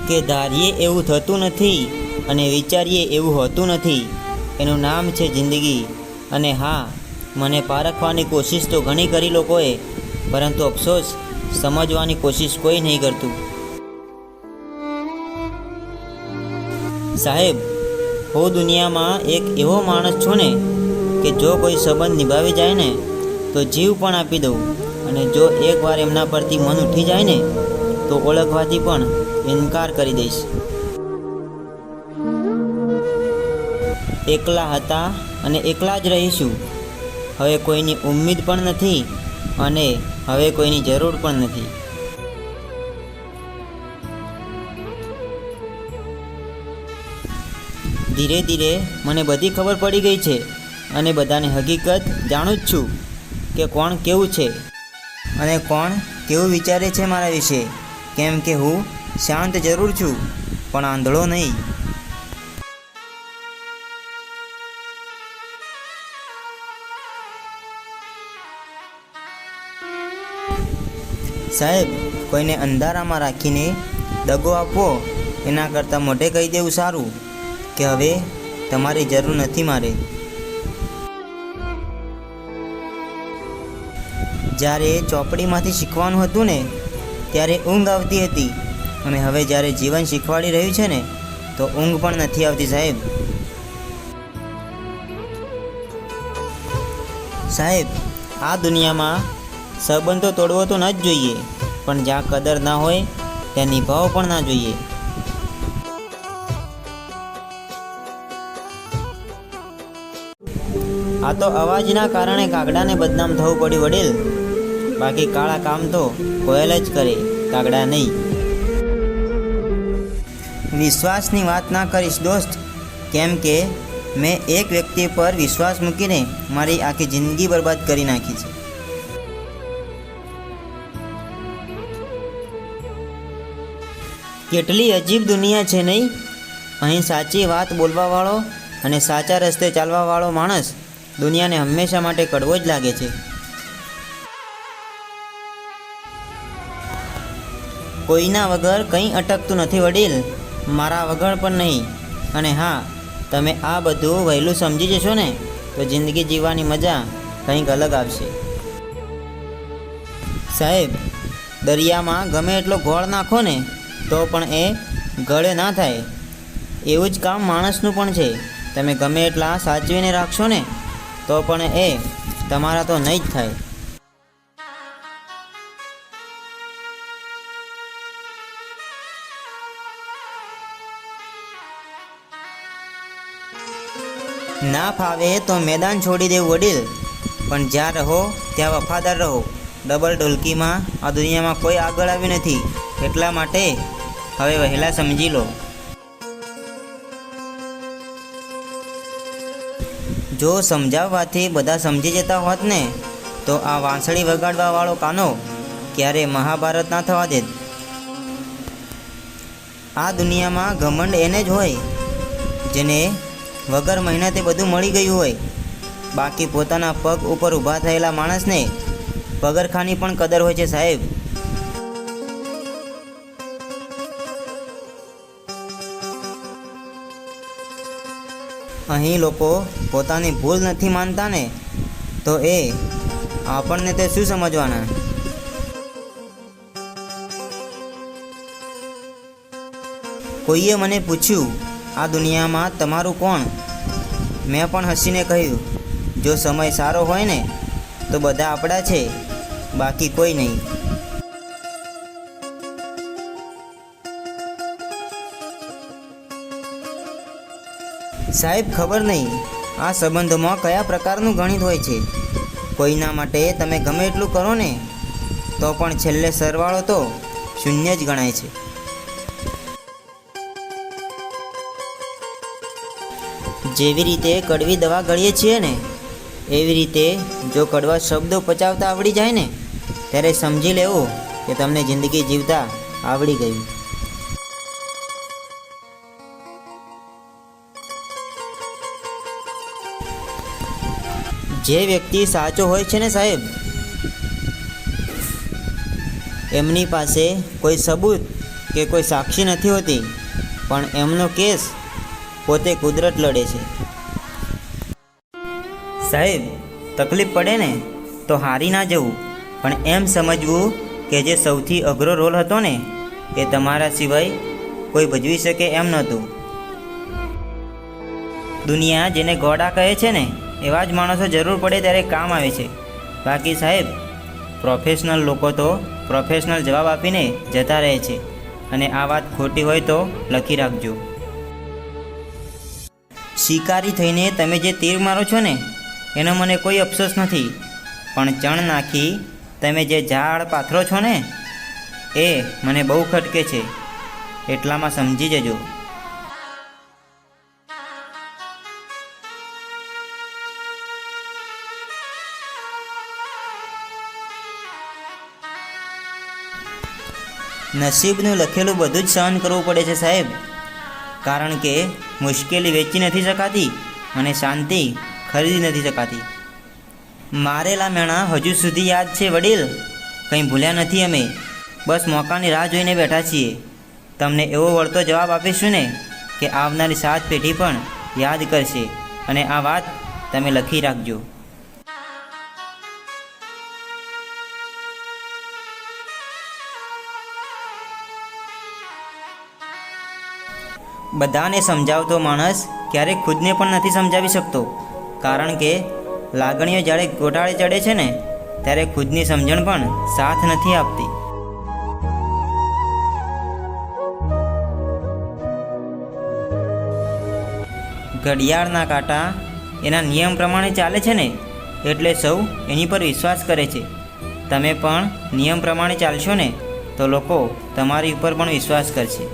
કે ધારીએ એવું થતું નથી અને વિચારીએ એવું હોતું નથી. એનું નામ છે જિંદગી. અને હા, મને પારખવાની કોશિશ તો ઘણી કરી લોકોએ, પરંતુ અફસોસ, સમજવાની કોશિશ કોઈ નહીં કરતું. સાહેબ, હું દુનિયામાં એક એવો માણસ છું ને કે જો કોઈ સંબંધ નિભાવી જાય ને તો જીવ પણ આપી દઉં, અને જો એકવાર એમના પરથી મન ઉઠી જાય ને તો ઓળખવાથી પણ ઇનકાર કરી દઈશ. એકલા હતા અને એકલા જ રહીશું. હવે કોઈની ઉમ્મીદ પણ નથી અને હવે કોઈની જરૂર પણ નથી. ધીરે ધીરે મને બધી ખબર પડી ગઈ છે અને બધાની હકીકત જાણું જ છું કે કોણ કેવું છે અને કોણ કેવું વિચારે છે મારા વિશે. કેમ કે હું શાંત જરૂર છું પણ આંધળો નહીં. સાહેબ, કોઈને અંધારામાં રાખીને દગો આપવો એના કરતાં મોઢે કહી દેવું સારું કે હવે તમારી જરૂર નથી મારે. જ્યારે ચોપડીમાંથી શીખવાનું હતું ને ત્યારે ઊંઘ આવતી હતી, અને હવે જ્યારે જીવન શીખવાડી રહ્યું છે ને તો ઊંઘ પણ નથી આવતી. સાહેબ, આ દુનિયામાં સંબંધો તોડવો તો ન જ જોઈએ, પણ જ્યાં કદર ના હોય ત્યાં નિભાવવો પણ ના જોઈએ. આ તો અવાજના કારણે કાગડાને બદનામ થવું પડ્યું વડીલ. બાકી કાળા કામ તો કોયલ જ કરે, કાગડા નહીં. વિશ્વાસની વાત ના કરીશ દોસ્ત, કેમ કે મેં એક વ્યક્તિ પર વિશ્વાસ મૂકીને મારી આખી જિંદગી બરબાદ કરી નાખી છે. કેટલી અજીબ દુનિયા છે નહીં? અહીં સાચી વાત બોલવાવાળો અને સાચા રસ્તે ચાલવાવાળો માણસ દુનિયાને હંમેશા માટે કડવો જ લાગે છે. કોઈના વગર કંઈ અટકતું નથી વડીલ, મારા વગર પણ નહીં. અને હા, તમે આ બધું વહેલું સમજી જશો ને તો જિંદગી જીવવાની મજા કંઈક અલગ આવશે. સાહેબ, દરિયામાં ગમે એટલો ગોળ નાખો ને તો પણ એ ગળે ના થાય. એવું જ કામ માણસનું પણ છે. તમે ગમે એટલા સાચવીને રાખશો ને તો પણ એ તમારા તો નહીં જ થાય. ના ફાવે તો મેદાન છોડી દેવું વડીલ, પણ જ્યાં રહો ત્યાં વફાદાર રહો. ડબલ ઢોલકીમાં આ દુનિયામાં કોઈ આગળ આવ્યું નથી, એટલા માટે હવે વહેલા સમજી લો. જો સમજાવવાથી બધા સમજી જતા હોત ને તો આ વાંસળી વગાડવાવાળો કાનો ક્યારે મહાભારત ના થવા દેત. આ દુનિયામાં ઘમંડ એને જ હોય જેને વગર મહેનતે બધું મળી ગયું હોય. બાકી પોતાના પગ ઉપર ઊભા થયેલા માણસને પગરખાની પણ કદર હોય છે સાહેબ. અહીં લોકો પોતાની ભૂલ નથી માનતા ને તો એ આપણને તે શું સમજવાના. કોઈએ મને પૂછ્યું, આ દુનિયામાં તમારું કોણ? મેં પણ હસીને કહ્યું, જો સમય સારો હોય ને તો બધા આપણા છે, બાકી કોઈ નહીં. સાહેબ, ખબર નહીં આ સંબંધોમાં કયા પ્રકારનું ગણિત હોય છે. કોઈના માટે તમે ગમે એટલું કરો ને તો પણ છેલ્લે સરવાળો તો શૂન્ય જ ગણાય છે. જેવી રીતે કડવી દવા ગળીએ છીએ ને એવી રીતે જો કડવા શબ્દો પચાવતા આવડી જાય ને ત્યારે સમજી લેવું કે તમને જિંદગી જીવતા આવડી ગયું. જે વ્યક્તિ સાચો હોય છે ને સાહેબ, એમની પાસે કોઈ સબૂત કે કોઈ સાક્ષી નથી હોતી, પણ એમનો કેસ પોતે કુદરત લડે છે. સાહેબ, તકલીફ પડે ને તો હારી ના જવું, પણ એમ સમજવું કે જે સૌથી અઘરો રોલ હતો ને એ તમારા સિવાય કોઈ ભજવી શકે એમ નહોતું. દુનિયા જેને ગોડા કહે છે ને એવા જ માણસો જરૂર પડે ત્યારે કામ આવે છે. બાકી સાહેબ, પ્રોફેશનલ લોકો તો પ્રોફેશનલ જવાબ આપીને જતા રહે છે, અને આ વાત ખોટી હોય તો લખી રાખજો. શિકારી થઈને તમે જે તીર મારો છો ને એનો મને કોઈ અફસોસ નથી, પણ ચણ નાખી તમે જે ઝાડ પાથરો છો ને એ મને બહુ ખટકે છે, એટલામાં સમજી જજો. નસીબનું લખેલું બધું જ સહન કરવું પડે છે સાહેબ, કારણ કે મુશ્કેલી વેચી નથી શકાતી અને શાંતિ ખરીદી નથી શકાતી. મારેલા મેણા હજુ સુધી યાદ છે વડીલ, કંઈ ભૂલ્યા નથી અમે. બસ મોકાની રાહ જોઈને બેઠા છીએ. તમને એવો વળતો જવાબ આપીશું ને કે આવનારી 7 પેઢી પણ યાદ કરશે, અને આ વાત તમે લખી રાખજો. બધાને સમજાવતો માણસ ક્યારેક ખુદને પણ નથી સમજાવી શકતો, કારણ કે લાગણીઓ જ્યારે ગોટાળે ચડે છે ને ત્યારે ખુદની સમજણ પણ સાથ નથી આપતી. ઘડિયાળના કાંટા એના નિયમ પ્રમાણે ચાલે છે ને એટલે સૌ એની પર વિશ્વાસ કરે છે. તમે પણ નિયમ પ્રમાણે ચાલશો ને તો લોકો તમારી ઉપર પણ વિશ્વાસ કરશે.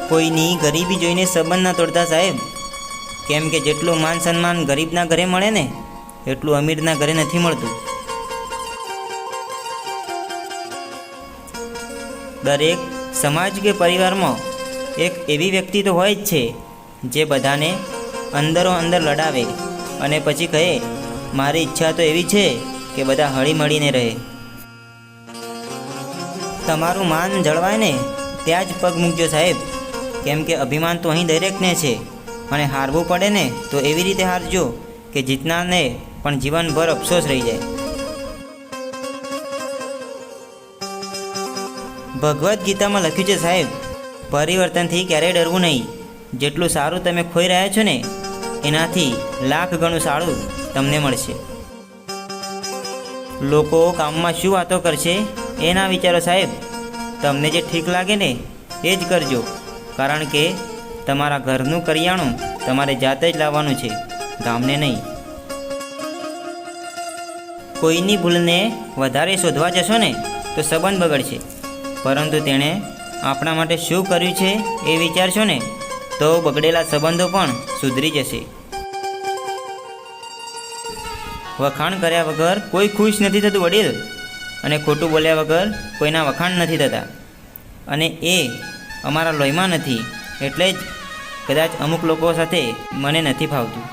કોઈની ગરીબી જોઈને સંબંધ ના તોડતા સાહેબ, કેમ કે જેટલું માન સન્માન ગરીબના ઘરે મળે ને એટલું અમીરના ઘરે નથી મળતું. દરેક સમાજ કે પરિવારમાં એક એવી વ્યક્તિ તો હોય જ છે જે બધાને અંદરો અંદર લડાવે અને પછી કહે મારી ઈચ્છા તો એવી છે કે બધા હળી મળીને રહે. તમારું માન જળવાય ને ત્યાં જ પગ મૂકજો સાહેબ, કેમ કે અભિમાન તો અહીં દરેકને છે, અને હારવું પડે ને તો એવી રીતે હારજો કે જીતનારને પણ જીવનભર અફસોસ રહી જાય. ભગવદ્ ગીતામાં લખ્યું છે સાહેબ, પરિવર્તનથી ક્યારેય ડરવું નહીં. જેટલું સારું તમે ખોઈ રહ્યા છો ને એનાથી લાખ ગણું સારું તમને મળશે. લોકો કામમાં શું વાતો કરશે એ ના વિચારો સાહેબ, તમને જે ઠીક લાગે ને એ જ કરજો, કારણ કે તમારા ઘરનું કરિયાણું તમારે જાતે જ લાવવાનું છે, ગામને નહીં. કોઈની ભૂલને વધારે શોધવા જશો ને તો સંબંધ બગડશે, પરંતુ તેણે આપણા માટે શું કર્યું છે એ વિચારશો ને તો બગડેલા સંબંધો પણ સુધરી જશે. વખાણ કર્યા વગર કોઈ ખુશ નથી થતું વડીલ, અને ખોટું બોલ્યા વગર કોઈના વખાણ નથી થતા, અને એ અમારા લોહીમાં નથી, એટલે જ કદાચ અમુક લોકો સાથે મને નથી ફાવતું.